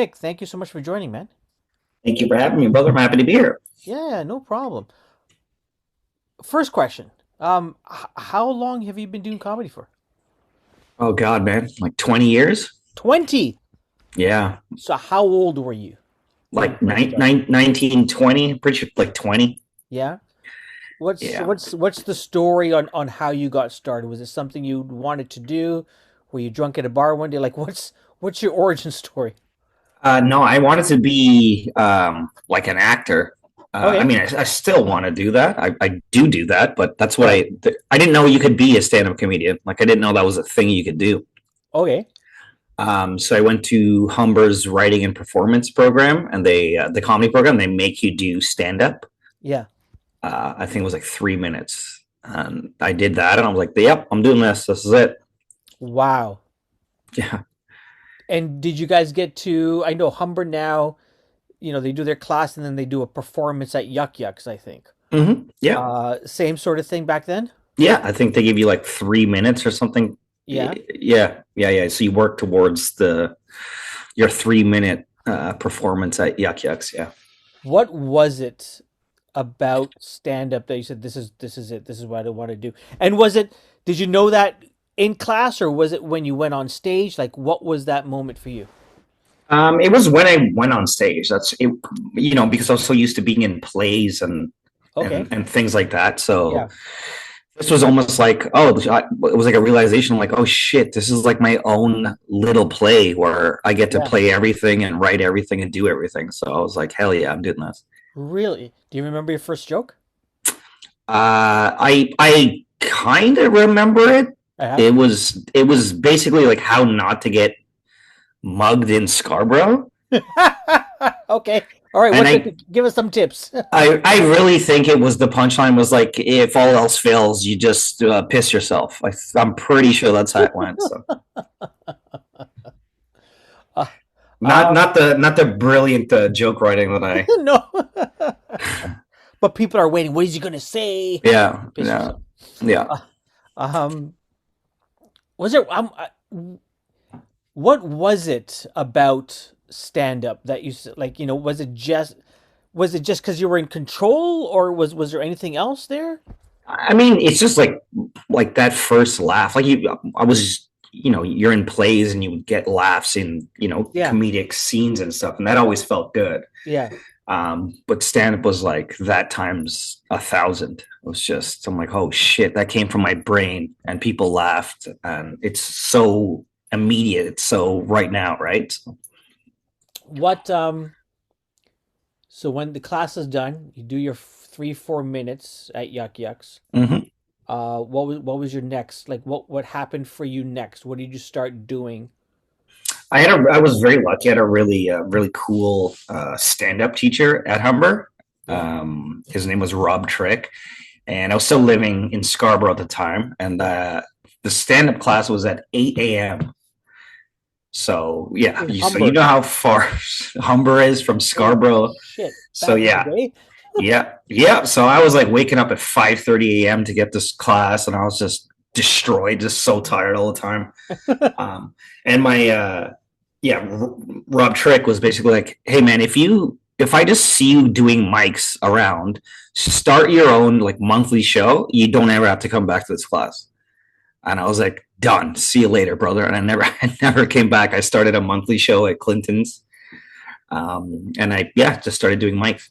Nick, thank you so much for joining, man. Thank you for having me, brother. I'm happy to be here. Yeah, no problem. First question. How long have you been doing comedy for? Oh God, man, like 20 years? 20. Yeah, So how old were you when you like first started? 1920. Pretty sure like 20. Yeah. What's Yeah. what's what's the story on how you got started? Was it something you wanted to do? Were you drunk at a bar one day? Like what's your origin story? No, I wanted to be like an actor. I Okay. mean, I still want to do that. I do that, but that's what Yeah. I didn't know you could be a stand up comedian. Like I didn't know that was a thing you could do. Okay. So I went to Humber's writing and performance program, and the comedy program. They make you do stand up. Yeah. I think it was like 3 minutes. And I did that, and I was like, "Yep, I'm doing this. This is it." Wow. Yeah, And did you guys get to I know Humber now, they do their class and then they do a performance at Yuck Yucks, I think. yeah, Same sort of thing back then? yeah. I think they give you like 3 minutes or something. Yeah. Yeah. So you work towards the your 3 minute performance at Yuck Yucks. Yeah. What was it about stand up that you said this is it. This is what I want to do. And did you know that in class or was it when you went on stage? Like what was that moment for you? It was when I went on stage. That's it, because I was so used to being in plays and Okay. things like that. So Yeah. this was almost like, it was like a realization, like, oh shit, this is like my own little play where I get to Yeah. play everything and write everything and do everything. So I was like, hell yeah, I'm doing this. Really? Do you remember your first joke? I kind of remember it. Yeah. It was basically like how not to get mugged in Scarborough, Okay. All right, and I give us some tips. I really think it was the punchline was like, if all else fails, you just piss yourself. I'm pretty sure that's how it went. So Uh, not um, not the not the brilliant joke writing that I. no. But people are waiting. What is he gonna say? Yeah, Piss yeah, yourself. yeah. Uh, um, was there? What was it about stand up that like? Was it just because you were in control, or was there anything else there? I mean, it's just like that first laugh. Like I was, you're in plays and you would get laughs in, Yeah, comedic scenes and stuff, and that always felt good. yeah. But stand up was like that times 1,000. It was just, I'm like, oh shit, that came from my brain, and people laughed, and it's so immediate. It's so right now, right? So, What So when the class is done, you do your 3 4 minutes at Yuck Yucks. mhm. What was your next? Like what happened for you next? What did you start doing? I was very lucky. I had a really cool stand up teacher at Humber. Yeah, His name was Rob Trick, and I was still living in Scarborough at the time. And yeah. the stand up class was at 8 a.m. So yeah, In so you Humber. know how far Humber is from Holy Scarborough. shit! So Back in the yeah, day. yeah. So I was like waking up at 5:30 a.m. to get this class, and I was just destroyed, just so tired all the time. Um, and my yeah, Rob Trick was basically like, "Hey man, if I just see you doing mics around, start your own like monthly show. You don't ever have to come back to this class." And I was like, "Done. See you later, brother." And I never I never came back. I started a monthly show at Clinton's, and I just started doing mics.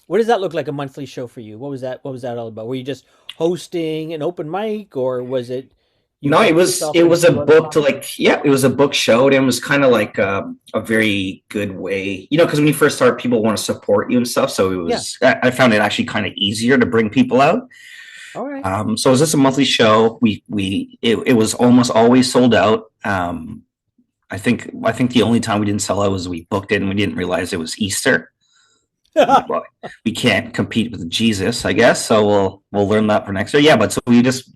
What does that look like a monthly show for you? What was that all about? Were you just hosting an open mic, or was it you No, it booked was yourself it and was a do other book to classes? like it was a book show, and it was kind of like a very good way, because when you first start, people want to support you and stuff. So Yeah. I found it actually kind of easier to bring people out. All right. So it was just a monthly show. It was almost always sold out. I think the only time we didn't sell out was we booked it and we didn't realize it was Easter. I'm like, well, we can't compete with Jesus, I guess. So we'll learn that for next year. Yeah, but so we just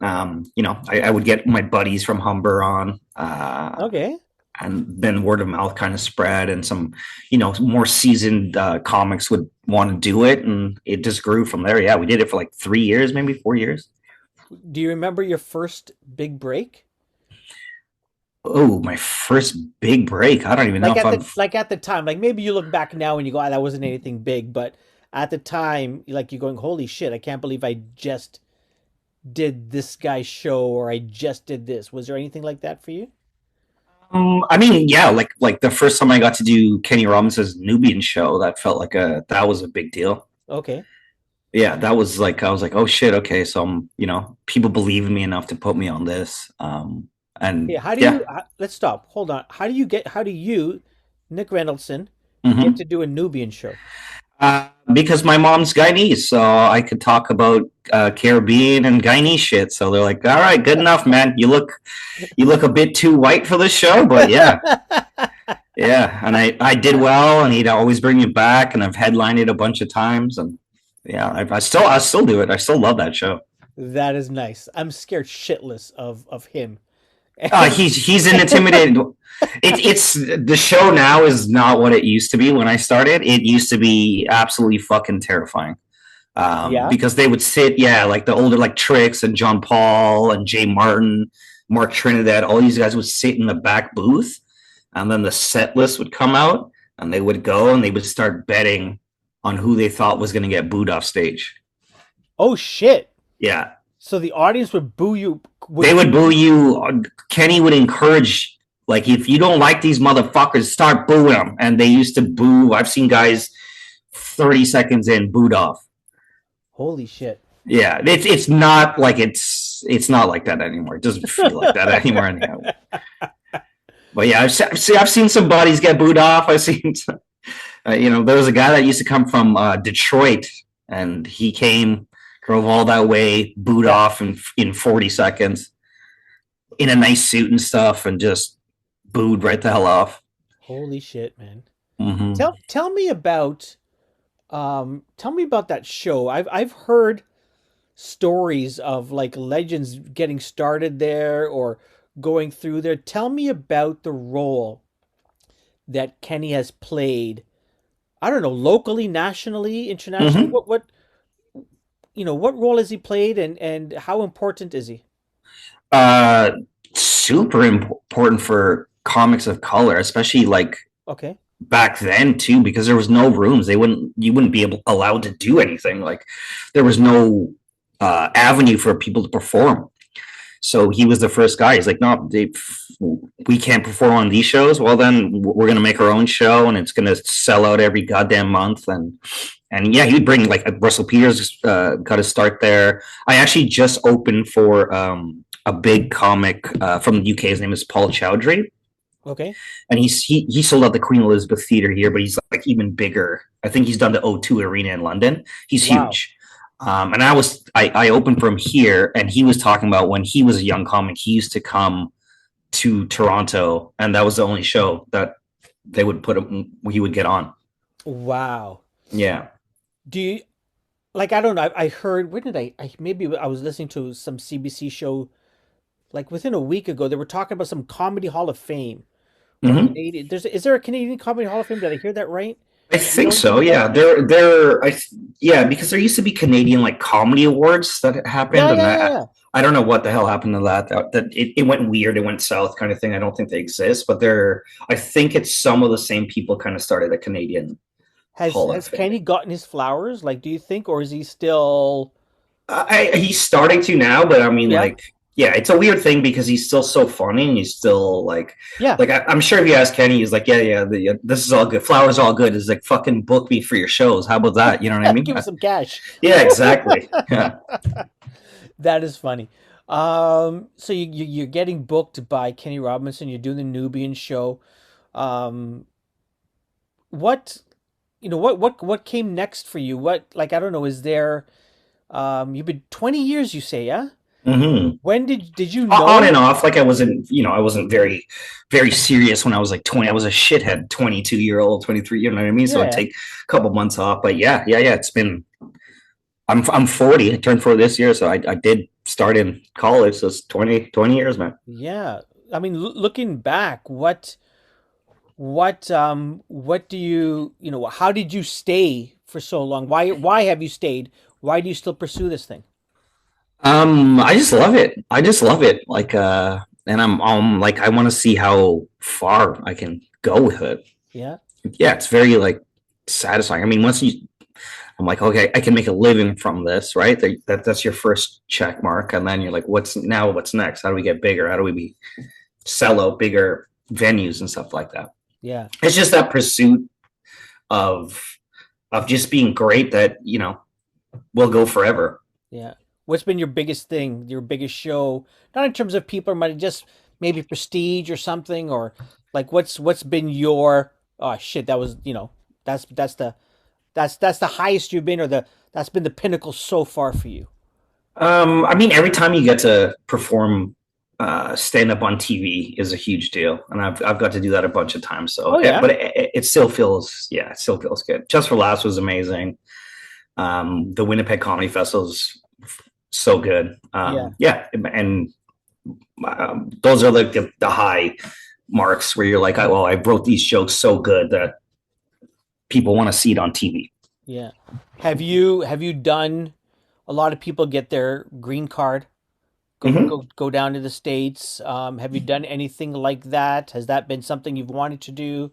I would get my buddies from Humber on, Okay. and then word of mouth kind of spread, and some, more seasoned comics would want to do it, and it just grew from there. Yeah, we did it for like 3 years, maybe 4 years. Do you remember your first big break? Oh, my first big break. I don't even know if I'm. Like at the time, like maybe you look back now and you go, ah, that wasn't anything big, but at the time, like you're going, holy shit, I can't believe I just did this guy's show or I just did this. Was there anything like that for you? I mean, yeah, like the first time I got to do Kenny Robinson's Nubian show, that felt like that was a big deal. Okay. Yeah, that was like I was like, oh shit, okay, so people believe in me enough to put me on this. And Yeah, how do yeah, you let's stop. Hold on. How do you, Nick Reynoldson, get hmm to do a Nubian show? because my mom's Guyanese, so I could talk about Caribbean and Guyanese shit. So they're like, all right, good enough, man. You look a bit too white for this show, but yeah, yeah. And I did well, and he'd always bring me back, and I've headlined it a bunch of times, and yeah, I still do it. I still love that show. That is nice. I'm scared shitless of him. He's an intimidating. It's the show now is not what it used to be when I started. It used to be absolutely fucking terrifying. Yeah. Because they would sit, yeah, like the older like Trix and John Paul and Jay Martin, Mark Trinidad, all these guys would sit in the back booth, and then the set list would come out, and they would go and they would start betting on who they thought was going to get booed off stage. Oh shit. Yeah, So the audience would boo you they would would boo boo you. you. Kenny would encourage, like, if you don't like these motherfuckers, start booing them. And they used to boo. I've seen guys 30 seconds in booed off. Holy shit. Yeah, it's not like that anymore. It doesn't feel like that anymore anyhow. But yeah, I've seen some bodies get booed off. I've seen, there was a guy that used to come from Detroit, and he came, drove all that way, booed Yeah. off in 40 seconds in a nice suit and stuff, and just booed right the hell off. Holy shit, man. Mm-hmm. Tell me about that show. I've heard stories of like legends getting started there or going through there. Tell me about the role that Kenny has played. I don't know, locally, nationally, internationally. Mm-hmm. What role has he played and how important is he? Uh, Super important for comics of color, especially like Okay. back then too, because there was no rooms. You wouldn't be allowed to do anything. Like there was no avenue for people to perform. So he was the first guy. He's like, no, we can't perform on these shows. Well, then we're gonna make our own show, and it's gonna sell out every goddamn month. And yeah, he'd bring like Russell Peters got to start there. I actually just opened for a big comic from the UK. His name is Paul Chowdhury, Okay. and he sold out the Queen Elizabeth Theatre here, but he's like even bigger. I think he's done the O2 Arena in London. He's Wow. huge. And I opened for him here, and he was talking about when he was a young comic, he used to come to Toronto, and that was the only show that they would put him. He would get on. Wow. Yeah. Do you like I don't know, I heard when did I maybe I was listening to some CBC show like within a week ago they were talking about some comedy hall of fame or Mm-hmm. Canadian is there a Canadian comedy hall of fame? Did I hear that right? I Do you think know anything so. about Yeah, it? yeah, because there used to be Canadian like comedy awards that happened, Yeah, and yeah, yeah, yeah. I don't know what the hell happened to that. It went weird. It went south, kind of thing. I don't think they exist, but I think it's some of the same people kind of started a Canadian Hall of Has Fame. Kenny gotten his flowers? Like, do you think, or is he still? He's starting to now, but I mean, Yeah, like, yeah, it's a weird thing because he's still so funny, and he's still yeah. I'm sure if you ask Kenny, he's like, yeah, yeah, this is all good. Flowers all good. It's like fucking book me for your shows. How about that? You know what I mean? Give us some cash. Yeah, exactly. Yeah. That is funny. So you're getting booked by Kenny Robinson. You're doing the Nubian show. Um, what what came next for you? What like I don't know. Is there you've been 20 years you say, yeah? Mm-hmm. When did you On know? and off. Like I wasn't very, very serious when I was like 20. I was a shithead 22-year-old, 23. You know what I mean? So I'd Yeah. take a couple months off. But yeah, yeah, yeah. I'm 40. I turned 40 this year, so I did start in college. So it's 20 years, man. Yeah. I mean, looking back, what do how did you stay for so long? Why have you stayed? Why do you still pursue this thing? I just love it. I just love it. Like, and I'm like, I want to see how far I can go with it. Yeah. Yeah, it's very like satisfying. I mean, once you, I'm like, okay, I can make a living from this, right? That's your first check mark, and then you're like, what's now? What's next? How do we get bigger? How do we sell out bigger venues and stuff like that? Yeah. It's just that pursuit of just being great that will go forever. Yeah. What's been your biggest thing, your biggest show? Not in terms of people, but just maybe prestige or something, or like what's been your oh shit, that was, that's the highest you've been, or that's been the pinnacle so far for you. I mean, every time you get to perform stand up on TV is a huge deal, and I've got to do that a bunch of times. So, Oh yeah. but it still feels, yeah, it still feels good. Just for Laughs was amazing. The Winnipeg Comedy Festival is so good. Yeah. Yeah, and those are like the high marks where you're like, well, I wrote these jokes so good that people want to see it on TV. Yeah. Have you done a lot of people get their green card, Mm-hmm. go down to the States? Have you done anything like that? Has that been something you've wanted to do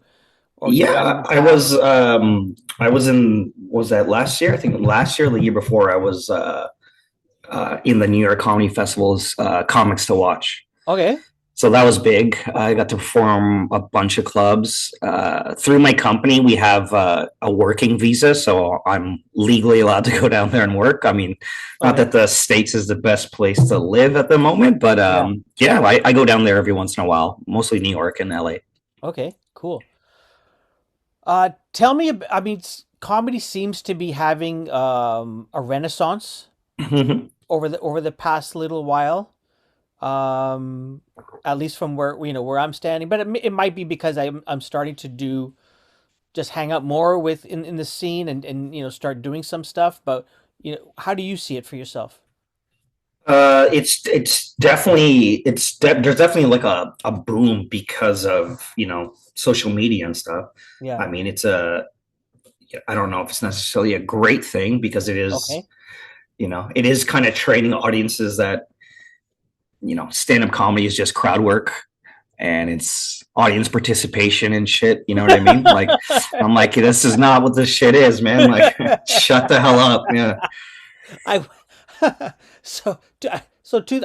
or you've done in Yeah, the past? I was in, was that last year? I think last year, or the year before, I was in the New York Comedy Festival's Comics to Watch. Okay. So that was big. I got to perform a bunch of clubs. Through my company, we have a working visa, so I'm legally allowed to go down there and work. I mean, not Okay. that the States is the best place to live at the moment, but Yeah. yeah, I go down there every once in a while, mostly New York and LA. Okay. Cool. Tell me, I mean, comedy seems to be having a renaissance over the past little while. Um, at least from where where I'm standing, but it might be because I'm starting to do just hang out more with in the scene and start doing some stuff. But how do you see it for yourself? It's definitely there's definitely like a boom because of social media and stuff. Yeah. I mean, it's a, I don't know if it's necessarily a great thing because Okay. it is kind of training audiences that stand up comedy is just crowd work and it's audience participation and shit. You know what I mean? Like, I'm like, this is not what this shit is, man. Like, shut the hell up. Yeah. I I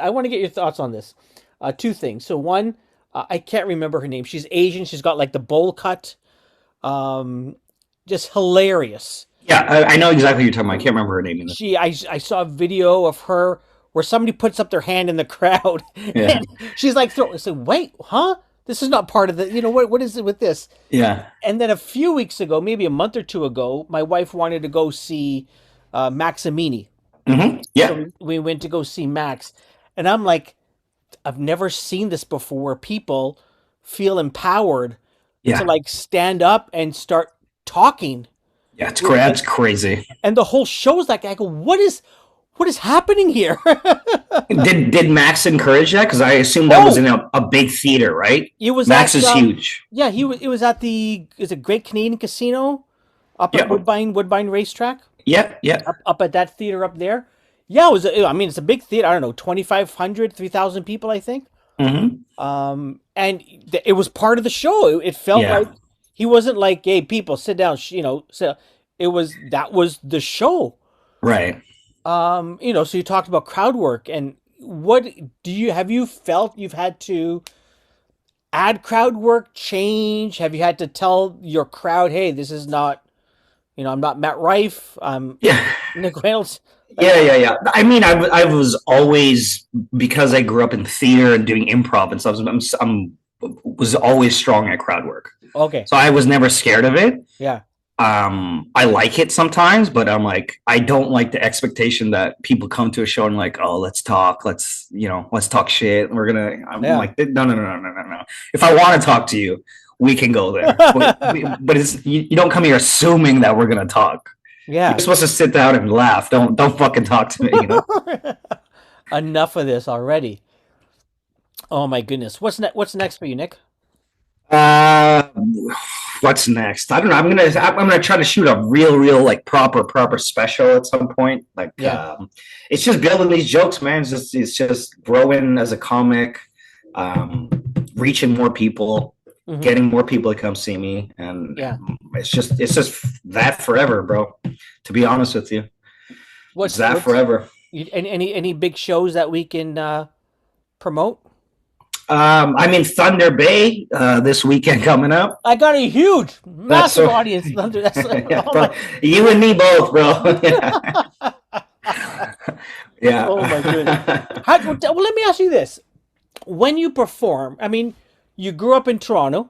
want to get your thoughts on this. Two things. So one, I can't remember her name. She's Asian. She's got like the bowl cut. Um, just hilarious. Yeah. I know exactly what you're talking about. I can't remember her name either. I saw a video of her where somebody puts up their hand in the crowd, Yeah. and she's like, I said, wait, huh? This is not part of the. What is it with this? Yeah. And then a few weeks ago, maybe a month or two ago, my wife wanted to go see Maximini. So Yeah. we went to go see Max, and I'm like, I've never seen this before where people feel empowered to Yeah. like stand up and start talking. Yeah. And It's crazy. and the whole show's like, I go, what is happening here? Did Max encourage that? Because I assume that was Oh, in a big theater, right? it was Max at is huge. yeah, it was at the is it Great Canadian Casino up at Yep. Woodbine Racetrack, Yep. Yep. up at that theater up there. Yeah, I mean, it's a big theater. I don't know, 2,500, 3,000 people, I think. Hmm. And it was part of the show. It felt Yeah. like he wasn't like, "Hey, people, sit down." So that was the show. Right. So you talked about crowd work, and what have you felt you've had to add crowd work, change? Have you had to tell your crowd, "Hey, this is not, I'm not Matt Rife. I'm Yeah. Nick Reynolds." Like, Yeah. I mean, I was always, because I grew up in theater and doing improv and stuff. Was always strong at crowd work, okay, so I was never scared of it. yeah, I like it sometimes, but I'm like, I don't like the expectation that people come to a show and like, oh, let's talk, let's talk shit. I'm yeah. like, no. If I want to talk to you, we can go there. But it's, you don't come here assuming that we're gonna talk. You're Yeah. supposed to sit down and laugh. Don't fucking talk to me. Enough of this already. Oh my goodness. What's next for you, Nick? Uh, what's next? I don't know. I'm gonna try to shoot a real like proper special at some point. Like, Yeah. it's just building these jokes, man. It's just growing as a comic. um, reaching more people, Hmm. getting more people to come see me, and Yeah. it's just that forever, bro. To be honest with you, it's that What's forever. any big shows that we can promote? I'm in Thunder Bay this weekend coming up. I got a huge, That's massive so. audience. That's Yeah, oh bro. my, You and me both, bro. Yeah. oh my goodness. Yeah. Well, let me ask you this: when you perform, I mean, you grew up in Toronto.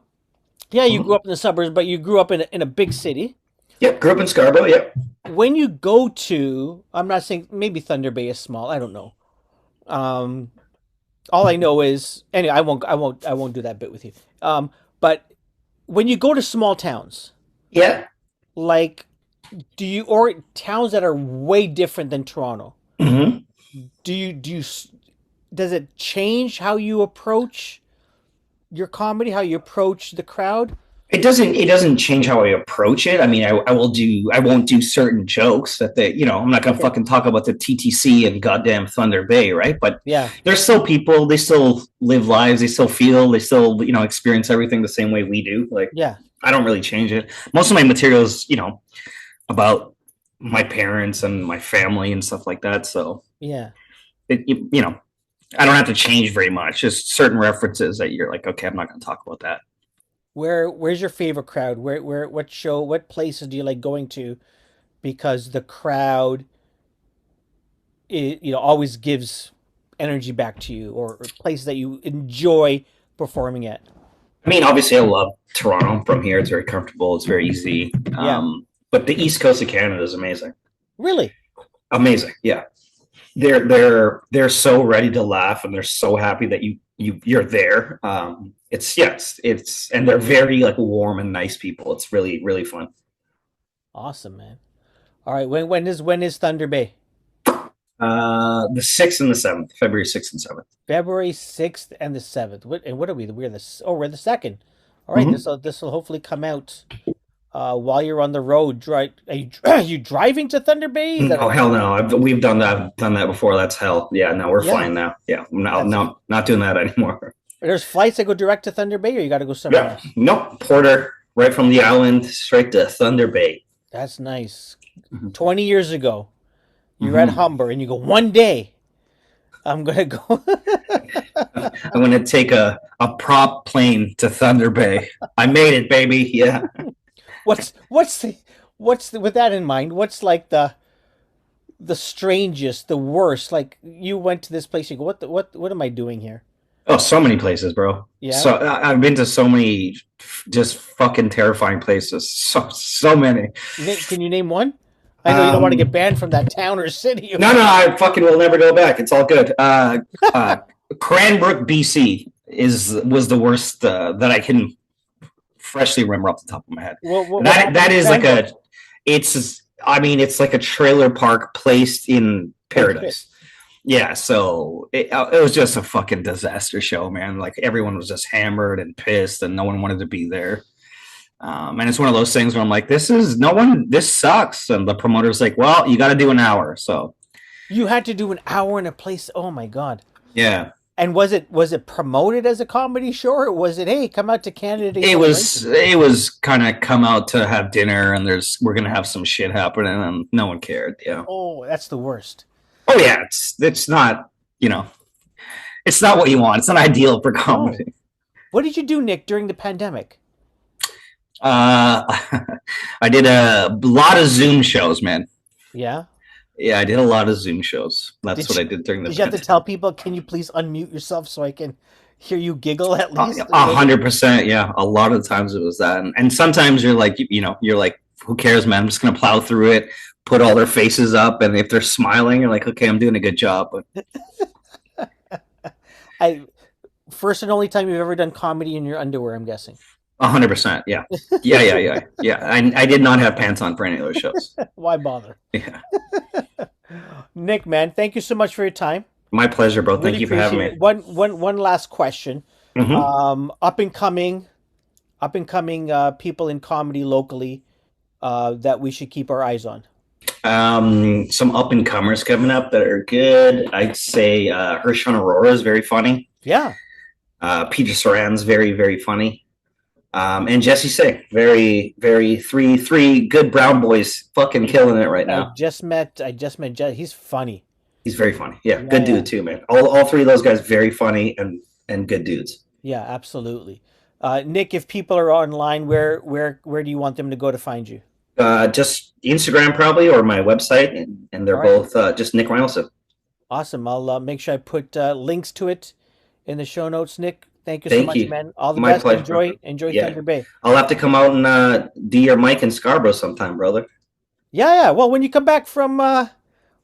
Yeah, you grew Mhm. up in the suburbs, but you grew up in a big city. Yep. Grew up in Scarborough. Yep. When you go to, I'm not saying maybe Thunder Bay is small. I don't know. Um, all I know is anyway. I won't do that bit with you. But when you go to small towns, Yeah. like or towns that are way different than Toronto, Hmm. does it change how you approach your comedy, how you approach the crowd? It doesn't change how I approach it. I mean, I won't do certain jokes that I'm not gonna Okay. fucking talk about the TTC and goddamn Thunder Bay, right? But Yeah. they're still people. They still live lives. They still feel. They still experience everything the same way we do. Like Yeah. I don't really change it. Most of my materials, about my parents and my family and stuff like that. So Yeah. I don't have to change very much. Just certain references that you're like, okay, I'm not going to talk about that. Where's your favorite crowd? What show, what places do you like going to? Because the crowd, always gives energy back to you, or places that you enjoy performing at. I mean, obviously, I love Toronto. I'm from here. It's very comfortable. It's very easy. Yeah. But the East Coast of Canada is amazing. Really? Amazing. Yeah, they're so ready to laugh, and they're so happy that you're there. It's yes, it's and they're very like warm and nice people. It's really really fun. Awesome, man. All right. When is Thunder Bay? The 6th and the 7th, February 6th and 7th. February 6th and the 7th. What are we? We're the second. All right, Mm-hmm. this will hopefully come out while you're on the road. Are you driving to Thunder Bay? Is that Oh hell no! We've done that. I've done that before. That's hell. Yeah, no, we're yeah, flying now. Yeah, no, that's no, not doing that anymore. there's flights that go direct to Thunder Bay, or you got to go somewhere Yeah, else? nope. Porter, right from the island, straight to Thunder Bay. That's nice. Mm-hmm. 20 years ago, you're at Mm-hmm. Humber and you go, one day I'm gonna go. I'm gonna take a prop plane to Thunder Bay. I made it, baby. Yeah. What's with that in mind? What's like the strangest, the worst? Like you went to this place, you go, what am I doing here? Oh, so many places, bro. Yeah. So I've been to so many just fucking terrifying places. So many. Can you name one? I know you don't want to get Um, banned from that town or city. no, no, I fucking will never go back. It's all good. Uh, Cranbrook, BC was the worst that I can freshly remember off the top of my head. What That happened that in is like Cranbrook? it's like a trailer park placed in Oh shit. paradise. Yeah, so it was just a fucking disaster show, man. Like everyone was just hammered and pissed, and no one wanted to be there. And it's one of those things where I'm like, this is no one. This sucks. And the promoter's like, well, you got to do an hour. So You had to do an hour in a place. Oh my God. yeah, And was it promoted as a comedy show, or was it, hey, come out to Canada Day it was celebration? it was kind of come out to have dinner, and we're gonna have some shit happening, and no one cared. Yeah. Oh, that's the worst. Oh yeah, it's not you know it's not what you want. It's not ideal for No. comedy. What did you do, Nick, during the pandemic? Uh, I did a lot of Zoom shows, man. Yeah. Yeah, I did a lot of Zoom shows. That's Did what you I did during the did you have to pandemic. tell people, can you please unmute yourself so I can hear you giggle at least a A little bit? 100%. Yeah, a lot of the times it was that, and sometimes you're like, you're like, who cares, man? I'm just gonna plow through it, put all their faces up, and if they're smiling, you're like, okay, I'm doing a good job. But I First and only time you've ever done comedy in your underwear, I'm guessing. 100%. Yeah, yeah, yeah, yeah, yeah. I did not have pants on for any of those shows. Why bother? Yeah, Nick, man, thank you so much for your time. my pleasure, bro. Thank Really you for having appreciate me. it. One last question. Hmm. Up and coming people in comedy locally that we should keep our eyes on. Some up and comers coming up that are good. I'd say Hershon Aurora is very funny. Yeah. Peter Saran's very, very funny. And Jesse Sick, very, very three good brown boys, fucking killing it right now. I just met Jed. He's funny. He's very funny. Yeah, Yeah, good yeah. dude too, man. All three of those guys very funny and good dudes. Yeah, absolutely. Nick, if people are online, where do you want them to go to find you? Just Instagram probably or my website, and they're All right. both just Nick Reynoldson. Awesome. I'll make sure I put links to it in the show notes. Nick, thank you so Thank much, you. man. All the My best. pleasure. Enjoy Yeah, Thunder Bay. I'll have to come out and do your mic in Scarborough sometime, brother. Yeah, yeah. Well, when you come back from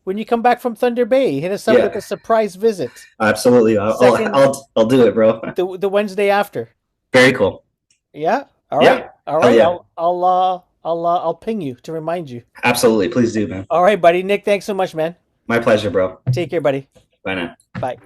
Thunder Bay, hit us up with Yeah, a surprise visit. absolutely. Second, I'll do it, bro. the Wednesday after. Very cool. Yeah. All right. Yeah. All Hell right. yeah. I'll ping you to remind you. Absolutely. Please do, man. All right, buddy. Nick, thanks so much, man. My pleasure, bro. Take care, buddy. Bye now. Bye.